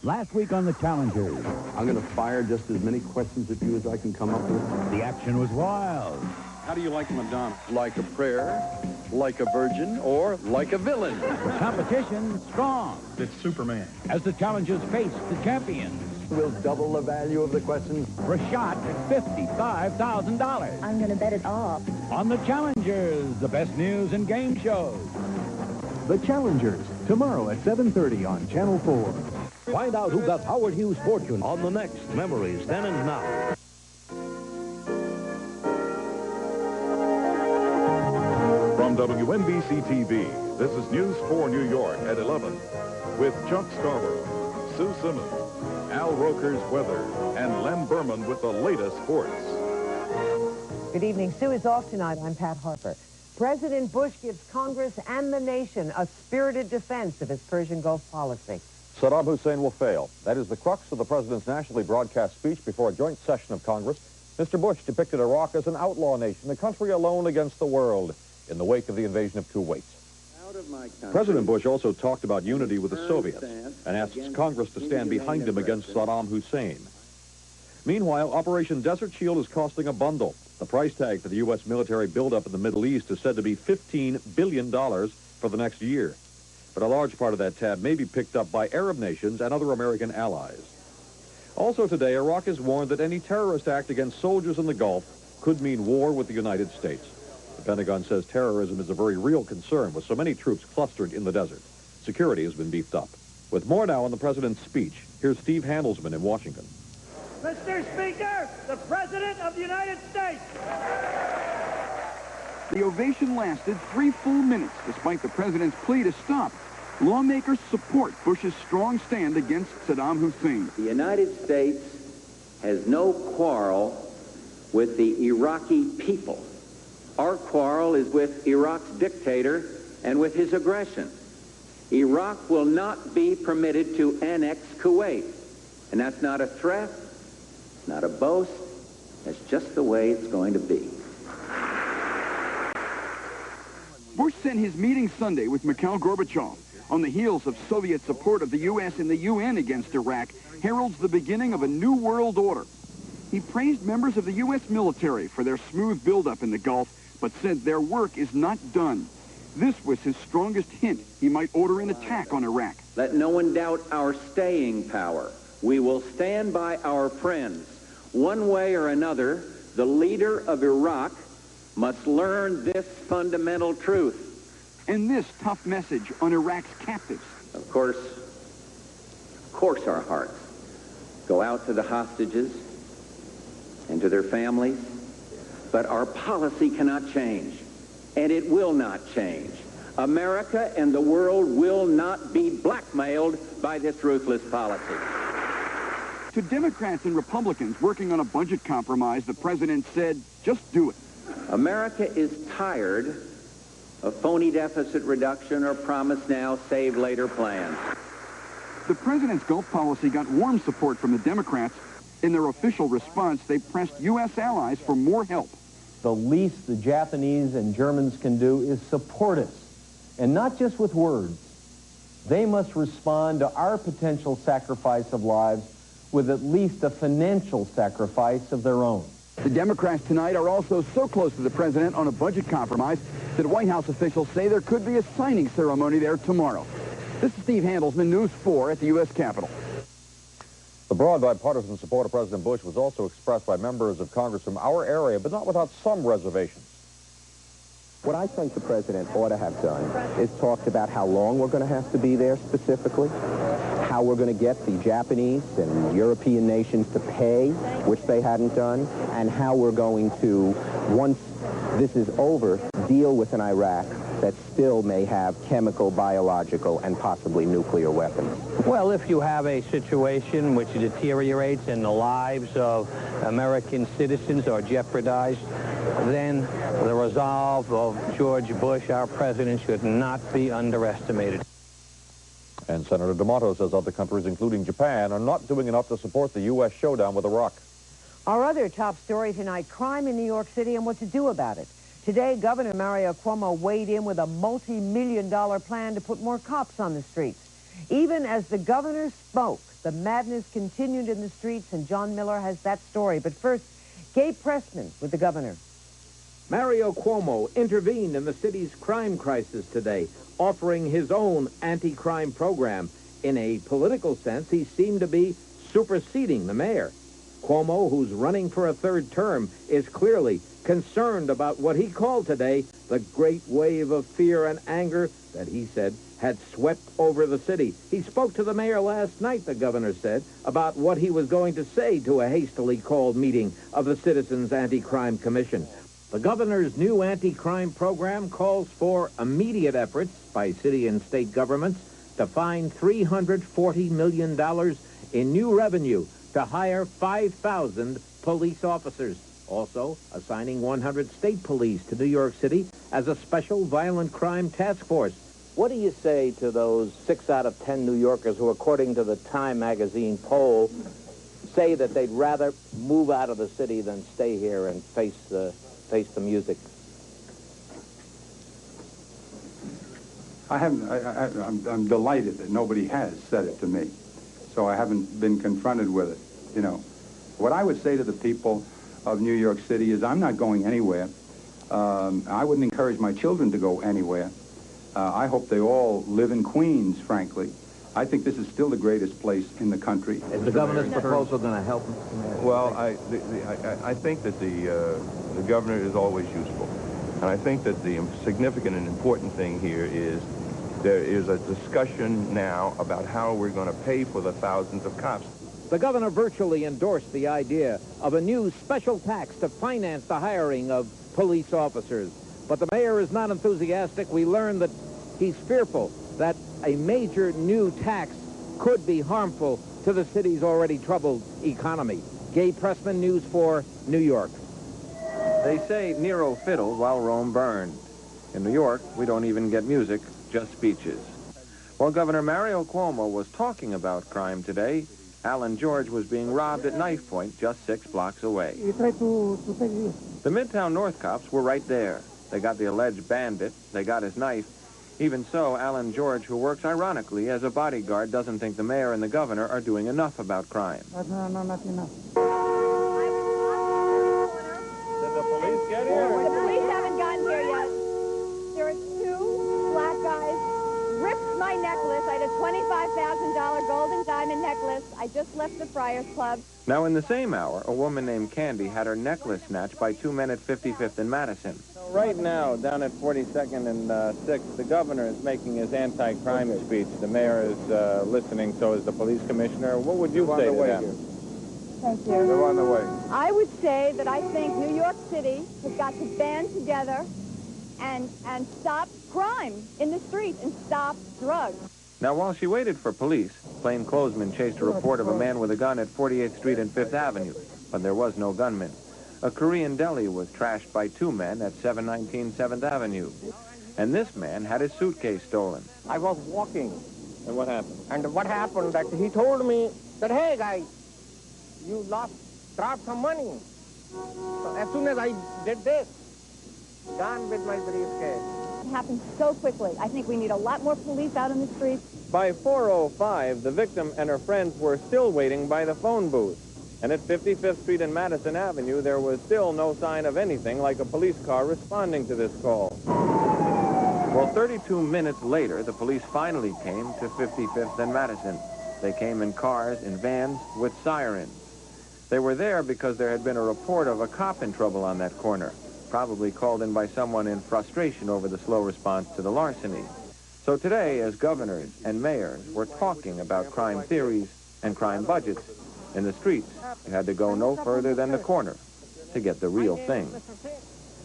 Last week on the Challengers, I'm going to fire just as many questions at you as I can come up with. the action was wild. How do you like Madonna? Like a prayer, like a virgin, or like a villain? The competition strong. It's Superman. As the Challengers faced the champions We'll double the value of the questions. for a shot at $55,000. I'm going to bet it all. On the Challengers, the best news and game shows. The Challengers, tomorrow at 7:30 on Channel 4. Find out who got Howard Hughes' fortune on the next Memories Then and Now. From WNBC TV, this is News 4 New York at 11 with Chuck Scarborough, Sue Simmons, Al Roker's weather, and Len Berman with the latest sports. Good evening. Sue is off tonight. I'm Pat Harper. President Bush gives Congress and the nation a spirited defense of his Persian Gulf policy. Saddam Hussein will fail. That is the crux of the president's nationally broadcast speech before a joint session of Congress. Mr. Bush depicted Iraq as an outlaw nation, a country alone against the world in the wake of the invasion of Kuwait. President Bush also talked about unity with the Soviets and asks Congress to stand behind him against Saddam Hussein. Meanwhile, Operation Desert Shield is costing a bundle. The price tag for the U.S. military buildup in the Middle East is said to be $15 billion for the next year. But a large part of that tab may be picked up by Arab nations and other American allies. Also today, Iraq has warned that any terrorist act against soldiers in the Gulf could mean war with the United States. The Pentagon says terrorism is a very real concern with so many troops clustered in the desert. Security has been beefed up. With more now on the president's speech, here's Steve Handelsman in Washington. Mr. Speaker, the President of the United States. The ovation lasted 3 full minutes, despite the president's plea to stop. Lawmakers support Bush's strong stand against Saddam Hussein. The United States has no quarrel with the Iraqi people. Our quarrel is with Iraq's dictator and with his aggression. Iraq will not be permitted to annex Kuwait. And that's not a threat, not a boast. That's just the way it's going to be. Bush sent his meeting Sunday with Mikhail Gorbachev. On the heels of Soviet support of the U.S. in the UN against Iraq, heralds the beginning of a new world order. He praised members of the U.S. military for their smooth buildup in the Gulf, but said their work is not done. This was his strongest hint he might order an attack on Iraq. Let no one doubt our staying power. We will stand by our friends. One way or another, the leader of Iraq must learn this fundamental truth. And this tough message on Iraq's captives. Of course our hearts go out to the hostages and to their families, but our policy cannot change, and it will not change. America and the world will not be blackmailed by this ruthless policy. To Democrats and Republicans working on a budget compromise, the president said, just do it. America is tired of phony deficit reduction or promise now, save later plans. The president's Gulf policy got warm support from the Democrats. In their official response, they pressed U.S. allies for more help. The least the Japanese and Germans can do is support us, and not just with words. They must respond to our potential sacrifice of lives with at least a financial sacrifice of their own. The Democrats tonight are also so close to the president on a budget compromise that White House officials say there could be a signing ceremony there tomorrow. This is Steve Handelsman, News 4 at the U.S. Capitol. The broad bipartisan support of President Bush was also expressed by members of Congress from our area, but not without some reservations. What I think the president ought to have done is talked about how long we're going to have to be there specifically, how we're going to get the Japanese and European nations to pay, which they hadn't done, and how we're going to, once this is over, deal with an Iraq that still may have chemical, biological, and possibly nuclear weapons. Well, if you have a situation which deteriorates and the lives of American citizens are jeopardized, then the resolve of George Bush, our president, should not be underestimated. And Senator D'Amato says other countries, including Japan, are not doing enough to support the U.S. showdown with Iraq. Our other top story tonight, crime in New York City and what to do about it. Today, Governor Mario Cuomo weighed in with a multi-million-dollar plan to put more cops on the streets. Even as the governor spoke, The madness continued in the streets, and John Miller has that story. But first, Gabe Pressman with the governor. Mario Cuomo intervened in the city's crime crisis today, offering his own anti-crime program. In a political sense, he seemed to be superseding the mayor. Cuomo, who's running for a third term, is clearly concerned about what he called today the great wave of fear and anger that he said had swept over the city. He spoke to the mayor last night, the governor said, about what he was going to say to a hastily called meeting of the Citizens Anti-Crime Commission. The governor's new anti-crime program calls for immediate efforts by city and state governments to find $340 million in new revenue to hire 5,000 police officers. Also, assigning 100 state police to New York City as a special violent crime task force. What do you say to those 6 out of 10 New Yorkers who, according to the Time magazine poll, say that they'd rather move out of the city than stay here and face the music? I'm delighted that nobody has said it to me, so I haven't been confronted with it. You know, what I would say to the people of New York City is I'm not going anywhere. I wouldn't encourage my children to go anywhere. I hope they all live in Queens, frankly. I think this is still the greatest place in the country. Is the governor's proposal going to help? Well, I think that the governor is always useful. And I think that the significant and important thing here is there is a discussion now about how we're going to pay for the thousands of cops. The governor virtually endorsed the idea of a new special tax to finance the hiring of police officers. But the mayor is not enthusiastic. We learned that he's fearful that a major new tax could be harmful to the city's already troubled economy. Gabe Pressman, News 4, New York. They say Nero fiddled while Rome burned. In New York, we don't even get music, just speeches. While Governor Mario Cuomo was talking about crime today, Alan George was being robbed at knife point just 6 blocks away. You tried to take you. The Midtown North cops were right there. They got the alleged bandit. They got his knife. Even so, Alan George, who works ironically as a bodyguard, doesn't think the mayor and the governor are doing enough about crime. No, not enough. Did the police get here? The police haven't gotten here yet. There are 2 black guys ripped my necklace. I had a $25,000 gold and diamond necklace. I just left the Friars Club. Now, in the same hour, a woman named Candy had her necklace snatched by 2 men at 55th and Madison. Right now, down at 42nd and 6th, the governor is making his anti-crime speech. The mayor is listening, so is the police commissioner. What would you say to them? Thank you. They're on the way. I would say that I think New York City has got to band together and stop crime in the streets and stop drugs. Now, while she waited for police, plainclothesmen chased a report of a man with a gun at 48th Street and 5th Avenue, but there was no gunman. A Korean deli was trashed by 2 men at 719 7th Avenue. And this man had his suitcase stolen. I was walking. And what happened? And what happened that he told me that, hey, guys, you dropped some money. So as soon as I did this, gone with my briefcase. It happened so quickly. I think we need a lot more police out in the streets. By 4:05, the victim and her friends were still waiting by the phone booth. And at 55th Street and Madison Avenue, there was still no sign of anything like a police car responding to this call. Well, 32 minutes later, the police finally came to 55th and Madison. They came in cars, in vans, with sirens. They were there because there had been a report of a cop in trouble on that corner, probably called in by someone in frustration over the slow response to the larceny. So today, as governors and mayors were talking about crime theories and crime budgets, in the streets, you had to go no further than the corner to get the real thing.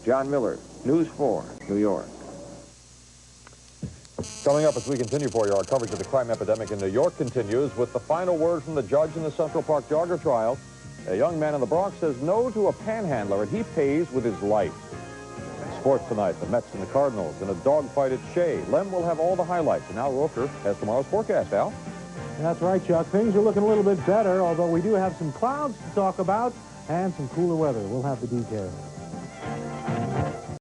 John Miller, News 4, New York. Coming up as we continue for you, our coverage of the crime epidemic in New York continues with the final word from the judge in the Central Park jogger trial. A young man in the Bronx says no to a panhandler, and he pays with his life. Sports tonight, the Mets and the Cardinals in a dogfight at Shea. Lem will have all the highlights, and Al Roker has tomorrow's forecast. Al? That's right, Chuck. Things are looking a little bit better, although we do have some clouds to talk about and some cooler weather. We'll have the details.